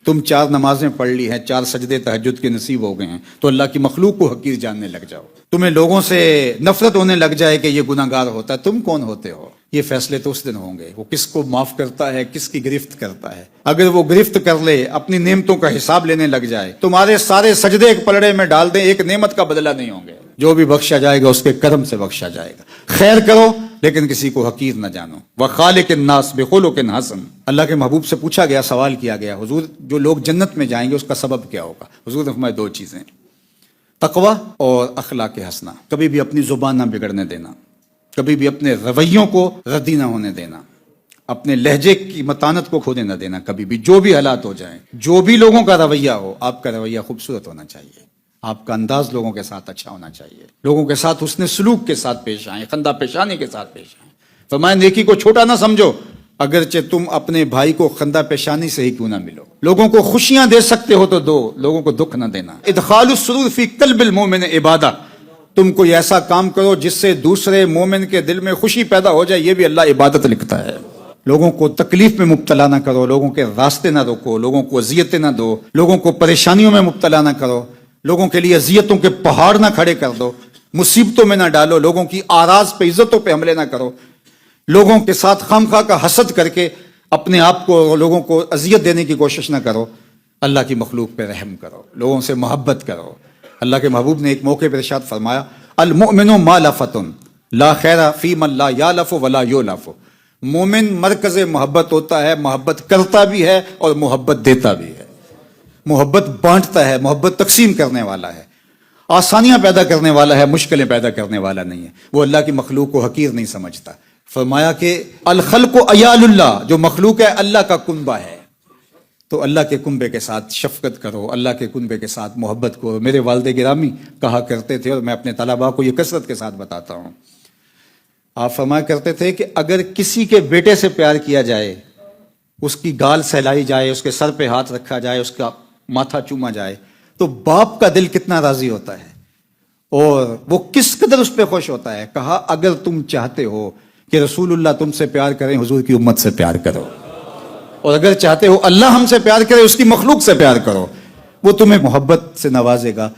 تم 4 نمازیں پڑھ لی ہیں، 4 سجدے تہجد کے نصیب ہو گئے ہیں، تو اللہ کی مخلوق کو حقیر جاننے لگ جاؤ۔ تمہیں لوگوں سے نفرت ہونے لگ جائے کہ یہ گناہگار ہوتا ہے، تم کون ہوتے ہو؟ یہ فیصلے تو اس دن ہوں گے، وہ کس کو معاف کرتا ہے، کس کی گرفت کرتا ہے۔ اگر وہ گرفت کر لے، اپنی نعمتوں کا حساب لینے لگ جائے، تمہارے سارے سجدے ایک پلڑے میں ڈال دیں، ایک نعمت کا بدلہ نہیں ہوں گے۔ جو بھی بخشا جائے گا اس کے کرم سے بخشا جائے گا۔ خیر کرو لیکن کسی کو حقیر نہ جانو۔ وَخَالِقِ النَّاسِ بِخُلُقٍ حَسَنٍ۔ اللہ کے محبوب سے پوچھا گیا، سوال کیا گیا، حضور جو لوگ جنت میں جائیں گے اس کا سبب کیا ہوگا؟ حضور نے فرمایا 2 چیزیں، تقوی اور اخلاق حسنہ۔ کبھی بھی اپنی زبان نہ بگڑنے دینا، کبھی بھی اپنے رویوں کو ردی نہ ہونے دینا، اپنے لہجے کی متانت کو کھونے نہ دینا کبھی بھی، جو بھی حالات ہو جائیں، جو بھی لوگوں کا رویہ ہو، آپ کا رویہ خوبصورت ہونا چاہیے، آپ کا انداز لوگوں کے ساتھ اچھا ہونا چاہیے، لوگوں کے ساتھ حسن سلوک کے ساتھ پیش آئیں، خندہ پیشانی کے ساتھ پیش آئیں۔ فرمایا نیکی کو چھوٹا نہ سمجھو، اگرچہ تم اپنے بھائی کو خندہ پیشانی سے ہی کیوں نہ ملو۔ لوگوں کو خوشیاں دے سکتے ہو تو دو، لوگوں کو دکھ نہ دینا۔ ادخال السرور فی قلب المومن عبادہ۔ تم کوئی ایسا کام کرو جس سے دوسرے مومن کے دل میں خوشی پیدا ہو جائے، یہ بھی اللہ عبادت لکھتا ہے۔ لوگوں کو تکلیف میں مبتلا نہ کرو، لوگوں کے راستے نہ روکو، لوگوں کو اذیتیں نہ دو، لوگوں کو پریشانیوں میں مبتلا نہ کرو، لوگوں کے لیے اذیتوں کے پہاڑ نہ کھڑے کر دو، مصیبتوں میں نہ ڈالو، لوگوں کی آراز پہ، عزتوں پہ حملے نہ کرو، لوگوں کے ساتھ خامخواہ کا حسد کر کے اپنے آپ کو، لوگوں کو اذیت دینے کی کوشش نہ کرو۔ اللہ کی مخلوق پہ رحم کرو، لوگوں سے محبت کرو۔ اللہ کے محبوب نے ایک موقع پر ارشاد فرمایا، المؤمن مالفۃ لا خیر فی من لا یالف ولا یولف۔ مومن مرکز محبت ہوتا ہے، محبت کرتا بھی ہے اور محبت دیتا بھی ہے، محبت بانٹتا ہے، محبت تقسیم کرنے والا ہے، آسانیاں پیدا کرنے والا ہے، مشکلیں پیدا کرنے والا نہیں ہے۔ وہ اللہ کی مخلوق کو حقیر نہیں سمجھتا۔ فرمایا کہ الخلق عیال اللہ، جو مخلوق ہے اللہ کا کنبہ ہے، تو اللہ کے کنبے کے ساتھ شفقت کرو، اللہ کے کنبے کے ساتھ محبت کرو۔ میرے والد گرامی کہا کرتے تھے، اور میں اپنے طلباء کو یہ کثرت کے ساتھ بتاتا ہوں، آپ فرمایا کرتے تھے کہ اگر کسی کے بیٹے سے پیار کیا جائے، اس کی گال سہلائی جائے، اس کے سر پہ ہاتھ رکھا جائے، اس کا ماتھا چوما جائے، تو باپ کا دل کتنا راضی ہوتا ہے اور وہ کس قدر اس پہ خوش ہوتا ہے۔ کہا اگر تم چاہتے ہو کہ رسول اللہ تم سے پیار کریں، حضور کی امت سے پیار کرو، اور اگر چاہتے ہو اللہ ہم سے پیار کرے، اس کی مخلوق سے پیار کرو، وہ تمہیں محبت سے نوازے گا۔